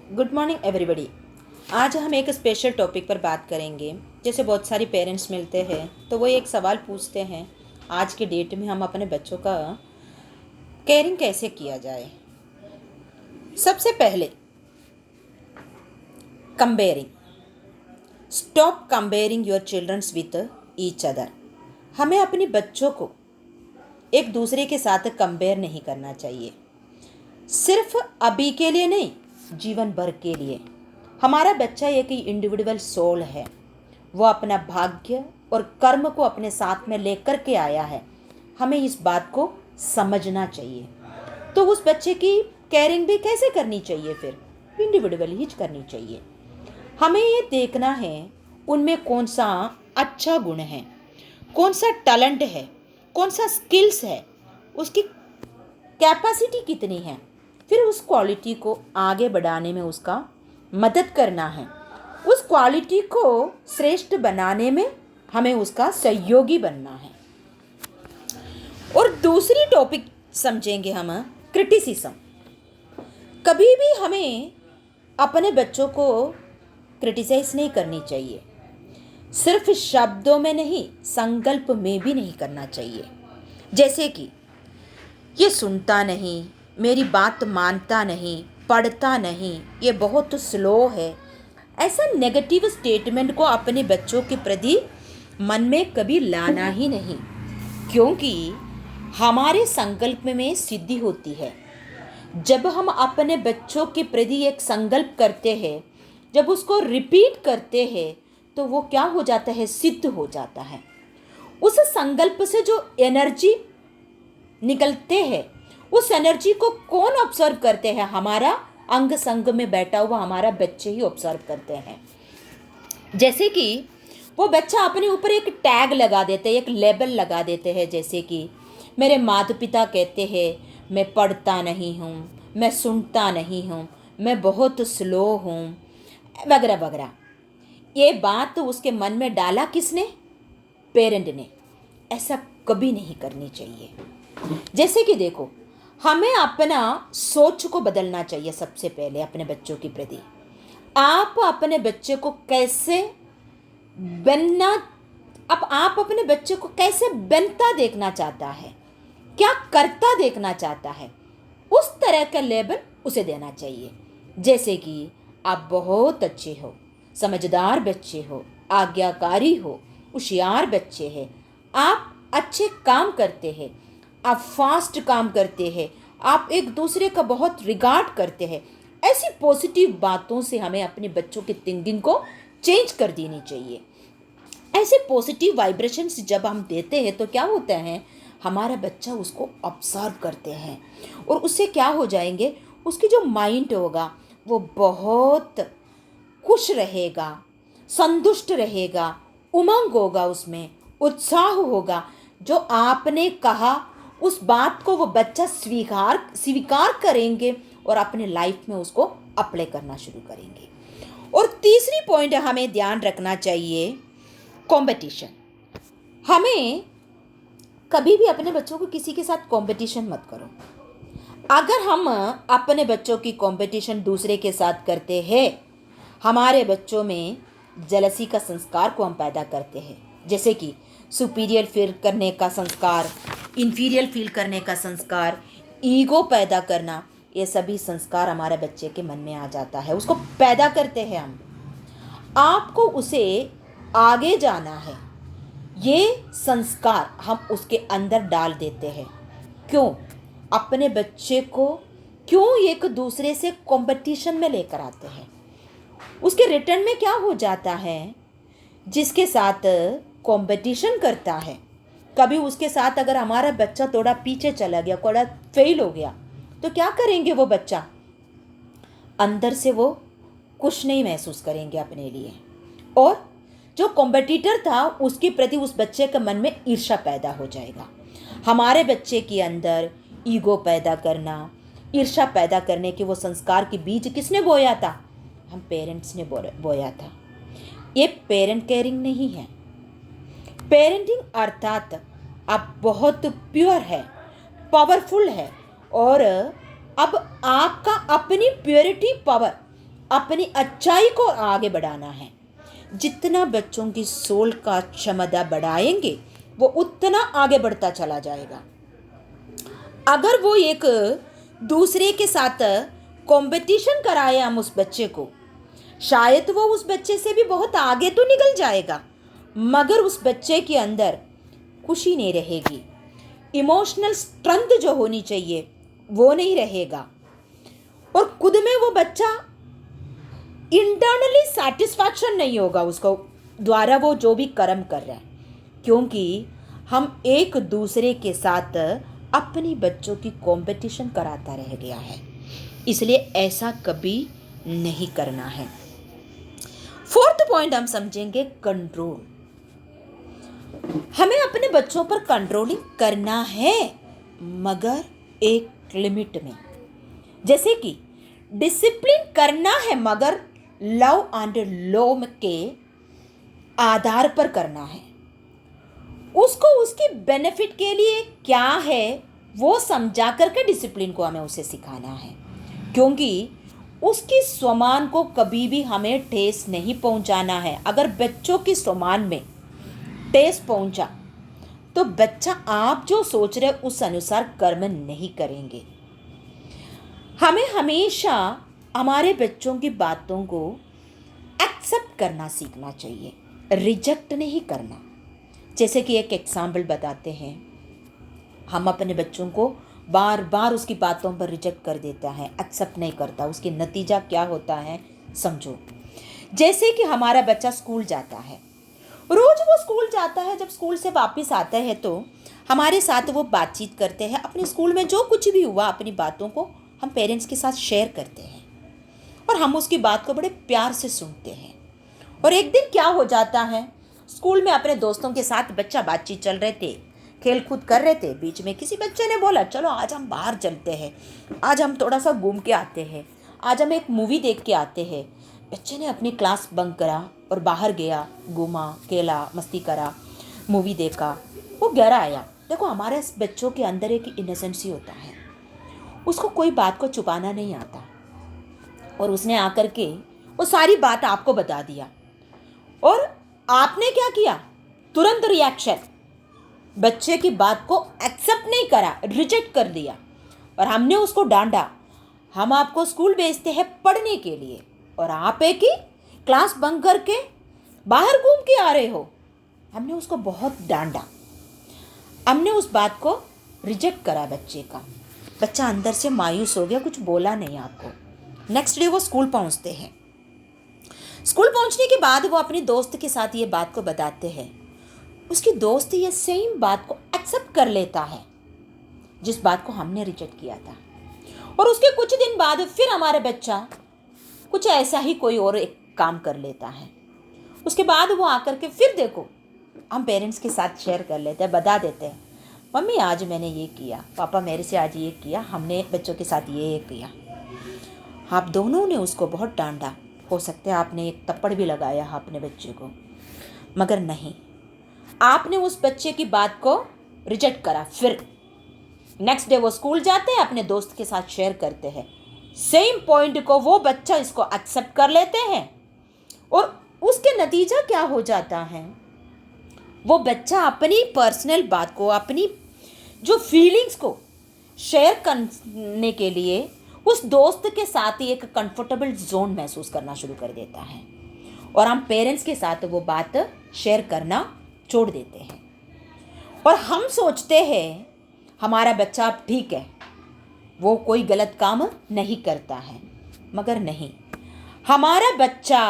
Good morning everybody. आज हम एक स्पेशल टॉपिक पर बात करेंगे। जैसे बहुत सारी पेरेंट्स मिलते हैं तो वो एक सवाल पूछते हैं, आज के डेट में हम अपने बच्चों का केयरिंग कैसे किया जाए। सबसे पहले comparing, stop comparing your childrens with each other. हमें अपने बच्चों को एक दूसरे के साथ कंपेयर नहीं करना चाहिए, सिर्फ अभी के लिए नहीं, जीवन भर के लिए। हमारा बच्चा एक इंडिविजुअल सोल है, वो अपना भाग्य और कर्म को अपने साथ में लेकर के आया है। हमें इस बात को समझना चाहिए। तो उस बच्चे की केयरिंग भी कैसे करनी चाहिए, फिर इंडिविजुअल ही करनी चाहिए। हमें ये देखना है उनमें कौन सा अच्छा गुण है, कौन सा टैलेंट है, कौन सा स्किल्स है, उसकी कैपेसिटी कितनी है। फिर उस क्वालिटी को आगे बढ़ाने में उसका मदद करना है। उस क्वालिटी को श्रेष्ठ बनाने में हमें उसका सहयोगी बनना है। और दूसरी टॉपिक समझेंगे हम क्रिटिसिज्म। कभी भी हमें अपने बच्चों को क्रिटिसाइज नहीं करनी चाहिए, सिर्फ शब्दों में नहीं, संकल्प में भी नहीं करना चाहिए। जैसे कि ये सुनता नहीं, मेरी बात मानता नहीं, पढ़ता नहीं, ये बहुत स्लो है। ऐसा नेगेटिव स्टेटमेंट को अपने बच्चों के प्रति मन में कभी लाना ही नहीं, क्योंकि हमारे संकल्प में सिद्धि होती है। जब हम अपने बच्चों के प्रति एक संकल्प करते हैं, जब उसको रिपीट करते हैं, तो वो क्या हो जाता है, सिद्ध हो जाता है। उस संकल्प से जो एनर्जी निकलते हैं, उस एनर्जी को कौन ऑब्जर्व करते हैं? हमारा अंग संग में बैठा हुआ हमारा बच्चे ही ऑब्जर्व करते हैं। जैसे कि वो बच्चा अपने ऊपर एक टैग लगा देते हैं, एक लेबल लगा देते हैं। जैसे कि मेरे माता पिता कहते हैं मैं पढ़ता नहीं हूँ, मैं सुनता नहीं हूँ, मैं बहुत स्लो हूँ, वगैरह वगैरह। ये बात उसके मन में डाला किसने? पेरेंट ने। ऐसा कभी नहीं करनी चाहिए। जैसे कि देखो, हमें अपना सोच को बदलना चाहिए। सबसे पहले अपने बच्चों के प्रति आप अपने बच्चे को कैसे बनना, अब आप अपने बच्चे को कैसे बनता देखना चाहता है, क्या करता देखना चाहता है, उस तरह का लेबल उसे देना चाहिए। जैसे कि आप बहुत अच्छे हो, समझदार बच्चे हो, आज्ञाकारी हो, होशियार बच्चे हैं, आप अच्छे काम करते हैं, आप फास्ट काम करते हैं, आप एक दूसरे का बहुत रिगार्ड करते हैं। ऐसी पॉजिटिव बातों से हमें अपने बच्चों की थिंकिंग को चेंज कर देनी चाहिए। ऐसे पॉजिटिव वाइब्रेशंस जब हम देते हैं तो क्या होता है, हमारा बच्चा उसको ऑब्जर्व करते हैं और उससे क्या हो जाएंगे, उसकी जो माइंड होगा वो बहुत खुश रहेगा, संतुष्ट रहेगा, उमंग होगा, उसमें उत्साह होगा। जो आपने कहा उस बात को वो बच्चा स्वीकार करेंगे और अपने लाइफ में उसको अप्लाई करना शुरू करेंगे। और तीसरी पॉइंट हमें ध्यान रखना चाहिए, कंपटीशन। हमें कभी भी अपने बच्चों को किसी के साथ कंपटीशन मत करो। अगर हम अपने बच्चों की कंपटीशन दूसरे के साथ करते हैं, हमारे बच्चों में जेलसी का संस्कार को हम पैदा करते हैं। जैसे कि सुपीरियर फील करने का संस्कार, इन्फीरियर फील करने का संस्कार, ईगो पैदा करना, ये सभी संस्कार हमारे बच्चे के मन में आ जाता है, उसको पैदा करते हैं हम। आपको उसे आगे जाना है, ये संस्कार हम उसके अंदर डाल देते हैं। क्यों? अपने बच्चे को क्यों एक दूसरे से कंपटीशन में लेकर आते हैं? उसके रिटर्न में क्या हो जाता है, जिसके साथ कंपटीशन करता है, कभी उसके साथ अगर हमारा बच्चा थोड़ा पीछे चला गया, थोड़ा फेल हो गया, तो क्या करेंगे वो बच्चा? अंदर से वो कुछ नहीं महसूस करेंगे अपने लिए, और जो कॉम्पिटिटर था उसके प्रति उस बच्चे के मन में ईर्ष्या पैदा हो जाएगा। हमारे बच्चे के अंदर ईगो पैदा करना, ईर्ष्या पैदा करने के वो संस्कार के बीज किसने बोया था? हम पेरेंट्स ने बोया था। ये पेरेंट केयरिंग नहीं है। पेरेंटिंग अर्थात आप बहुत प्योर है, पावरफुल है, और अब आपका अपनी प्योरिटी पावर अपनी अच्छाई को आगे बढ़ाना है। जितना बच्चों की सोल का क्षमता बढ़ाएंगे वो उतना आगे बढ़ता चला जाएगा। अगर वो एक दूसरे के साथ कंपटीशन कराए हम उस बच्चे को, शायद वो उस बच्चे से भी बहुत आगे तो निकल जाएगा, मगर उस बच्चे के अंदर खुशी नहीं रहेगी, इमोशनल स्ट्रेंथ जो होनी चाहिए वो नहीं रहेगा, और खुद में वो बच्चा इंटरनली सेटिस्फैक्शन नहीं होगा उसको द्वारा वो जो भी कर्म कर रहा है, क्योंकि हम एक दूसरे के साथ अपनी बच्चों की कंपटीशन कराता रह गया है। इसलिए ऐसा कभी नहीं करना है। फोर्थ पॉइंट हम समझेंगे कंट्रोल। हमें अपने बच्चों पर कंट्रोलिंग करना है, मगर एक लिमिट में। जैसे कि डिसिप्लिन करना है, मगर लव एंड लॉ के आधार पर करना है। उसको उसकी बेनिफिट के लिए क्या है वो समझा करके डिसिप्लिन को हमें उसे सिखाना है, क्योंकि उसकी स्वमान को कभी भी हमें ठेस नहीं पहुंचाना है। अगर बच्चों की स्वमान में ठेस पहुंचा तो बच्चा आप जो सोच रहे उस अनुसार कर्म नहीं करेंगे। हमें हमेशा हमारे बच्चों की बातों को एक्सेप्ट करना सीखना चाहिए, रिजेक्ट नहीं करना। जैसे कि एक एग्जाम्पल बताते हैं, हम अपने बच्चों को बार बार उसकी बातों पर रिजेक्ट कर देता है, एक्सेप्ट नहीं करता, उसकी नतीजा क्या होता है समझो। जैसे कि हमारा बच्चा स्कूल जाता है, रोज वो स्कूल जाता है, जब स्कूल से वापस आता है तो हमारे साथ वो बातचीत करते हैं, अपने स्कूल में जो कुछ भी हुआ अपनी बातों को हम पेरेंट्स के साथ शेयर करते हैं, और हम उसकी बात को बड़े प्यार से सुनते हैं। और एक दिन क्या हो जाता है, स्कूल में अपने दोस्तों के साथ बच्चा बातचीत चल रहे थे, खेल कूद कर रहे थे, बीच में किसी बच्चे ने बोला चलो आज हम बाहर चलते हैं, आज हम थोड़ा सा घूम के आते हैं, आज हम एक मूवी देख के आते हैं। बच्चे ने अपनी क्लास बंक करा और बाहर गया, घूमा, खेला, मस्ती करा, मूवी देखा, वो घर आया। देखो हमारे बच्चों के अंदर एक इनोसेंसी होता है, उसको कोई बात को छुपाना नहीं आता, और उसने आकर के वो सारी बात आपको बता दिया, और आपने क्या किया, तुरंत रिएक्शन, बच्चे की बात को एक्सेप्ट नहीं करा, रिजेक्ट कर दिया, और हमने उसको डांटा। हम आपको स्कूल भेजते हैं पढ़ने के लिए, और आप एक ही क्लास बंक करके बाहर घूम के आ रहे हो। हमने उसको बहुत डांटा, हमने उस बात को रिजेक्ट करा बच्चे का। बच्चा अंदर से मायूस हो गया, कुछ बोला नहीं आपको। नेक्स्ट डे वो स्कूल पहुंचते हैं। स्कूल पहुंचने के बाद वो अपने दोस्त के साथ ये बात को बताते हैं। उसकी दोस्त ये सेम बात को एक्सेप्ट कर लेता है जिस बात को हमने रिजेक्ट किया था, और उसके कुछ दिन बाद फिर हमारा बच्चा कुछ ऐसा ही कोई और एक काम कर लेता है। उसके बाद वो आकर के फिर देखो हम पेरेंट्स के साथ शेयर कर लेते हैं, बता देते हैं मम्मी आज मैंने ये किया, पापा मेरे से आज ये किया, हमने बच्चों के साथ ये किया। आप दोनों ने उसको बहुत डांटा, हो सकता है आपने एक थप्पड़ भी लगाया अपने बच्चे को, मगर नहीं, आपने उस बच्चे की बात को रिजेक्ट करा। फिर नेक्स्ट डे वो स्कूल जाते हैं, अपने दोस्त के साथ शेयर करते हैं, सेम पॉइंट को वो बच्चा इसको एक्सेप्ट कर लेते हैं, और उसके नतीजा क्या हो जाता है, वो बच्चा अपनी पर्सनल बात को, अपनी जो फीलिंग्स को शेयर करने के लिए उस दोस्त के साथ ही एक कंफर्टेबल जोन महसूस करना शुरू कर देता है, और हम पेरेंट्स के साथ वो बात शेयर करना छोड़ देते हैं, और हम सोचते हैं हमारा बच्चा अब ठीक है, वो कोई गलत काम नहीं करता है, मगर नहीं, हमारा बच्चा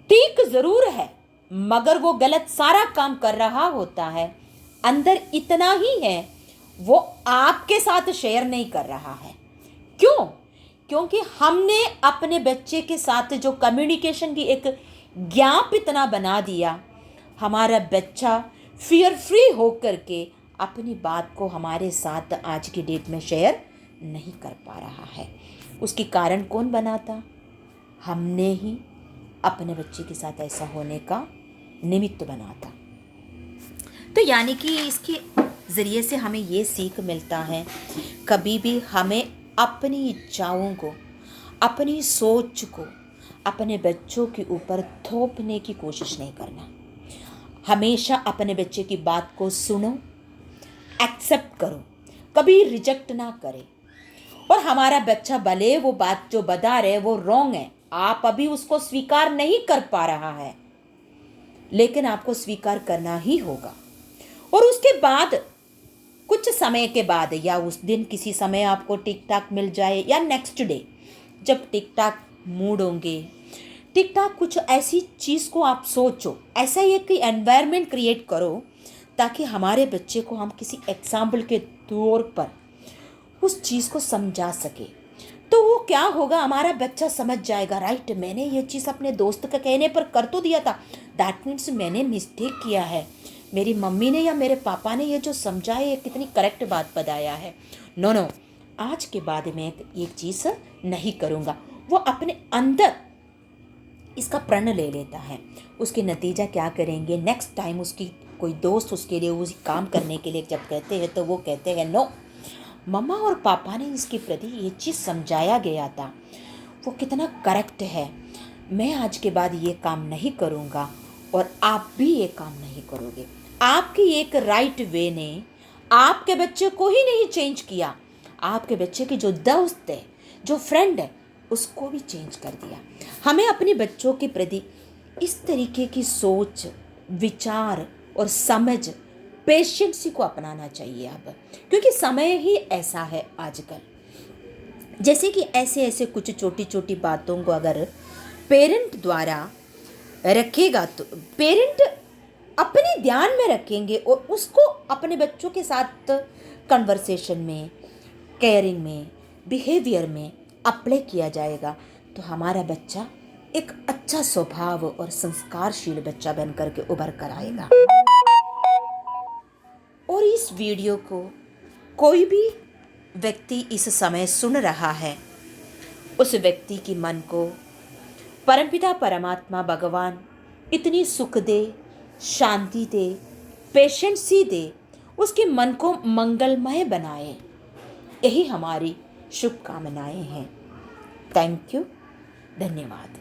ठीक ज़रूर है मगर वो गलत सारा काम कर रहा होता है, अंदर इतना ही है वो आपके साथ शेयर नहीं कर रहा है। क्यों? क्योंकि हमने अपने बच्चे के साथ जो कम्युनिकेशन की एक गैप इतना बना दिया, हमारा बच्चा फियर फ्री होकर के अपनी बात को हमारे साथ आज की डेट में शेयर नहीं कर पा रहा है। उसकी कारण कौन बनाता? हमने ही अपने बच्चे के साथ ऐसा होने का निमित्त बनाता। तो यानी कि इसके ज़रिए से हमें ये सीख मिलता है, कभी भी हमें अपनी इच्छाओं को, अपनी सोच को अपने बच्चों के ऊपर थोपने की कोशिश नहीं करना। हमेशा अपने बच्चे की बात को सुनो, एक्सेप्ट करो, कभी रिजेक्ट ना करे। और हमारा बच्चा भले वो बात जो बता रहे वो रॉन्ग है, आप अभी उसको स्वीकार नहीं कर पा रहा है, लेकिन आपको स्वीकार करना ही होगा। और उसके बाद कुछ समय के बाद, या उस दिन किसी समय आपको टिक टाक मिल जाए, या नेक्स्ट डे जब टिक टाक मूड होंगे, टिक टाक कुछ ऐसी चीज़ को आप सोचो, ऐसा एक एनवायरनमेंट क्रिएट करो ताकि हमारे बच्चे को हम किसी एग्जाम्पल के तौर पर उस चीज़ को समझा सके। तो वो क्या होगा, हमारा बच्चा समझ जाएगा, राइट मैंने ये चीज़ अपने दोस्त के कहने पर कर तो दिया था, दैट मीन्स मैंने मिस्टेक किया है, मेरी मम्मी ने या मेरे पापा ने ये जो समझा है ये कितनी करेक्ट बात बताया है, नो नो आज के बाद मैं एक चीज़ नहीं करूँगा। वो अपने अंदर इसका प्रण ले लेता है। उसके नतीजा क्या करेंगे, नेक्स्ट टाइम उसकी कोई दोस्त उसके लिए उसी काम करने के लिए जब कहते हैं तो वो कहते हैं नो, मम्मा और पापा ने इसके प्रति ये चीज़ समझाया गया था, वो कितना करेक्ट है, मैं आज के बाद ये काम नहीं करूँगा और आप भी ये काम नहीं करोगे। आपकी एक राइट वे ने आपके बच्चे को ही नहीं चेंज किया, आपके बच्चे की जो दोस्त है, जो फ्रेंड है, उसको भी चेंज कर दिया। हमें अपने बच्चों के प्रति इस तरीके की सोच, विचार और समझ, पेशेंसी को अपनाना चाहिए अब, क्योंकि समय ही ऐसा है आजकल। जैसे कि ऐसे ऐसे कुछ छोटी छोटी बातों को अगर पेरेंट द्वारा रखेगा तो पेरेंट अपने ध्यान में रखेंगे और उसको अपने बच्चों के साथ कन्वर्सेशन में, केयरिंग में, बिहेवियर में अप्लाई किया जाएगा, तो हमारा बच्चा एक अच्छा स्वभाव और संस्कारशील बच्चा बनकर के उभर कर आएगा। और इस वीडियो को कोई भी व्यक्ति इस समय सुन रहा है, उस व्यक्ति की मन को परमपिता परमात्मा भगवान इतनी सुख दे, शांति दे, पेशेंसी दे, उसके मन को मंगलमय बनाए, यही हमारी शुभकामनाएं हैं। थैंक यू, धन्यवाद।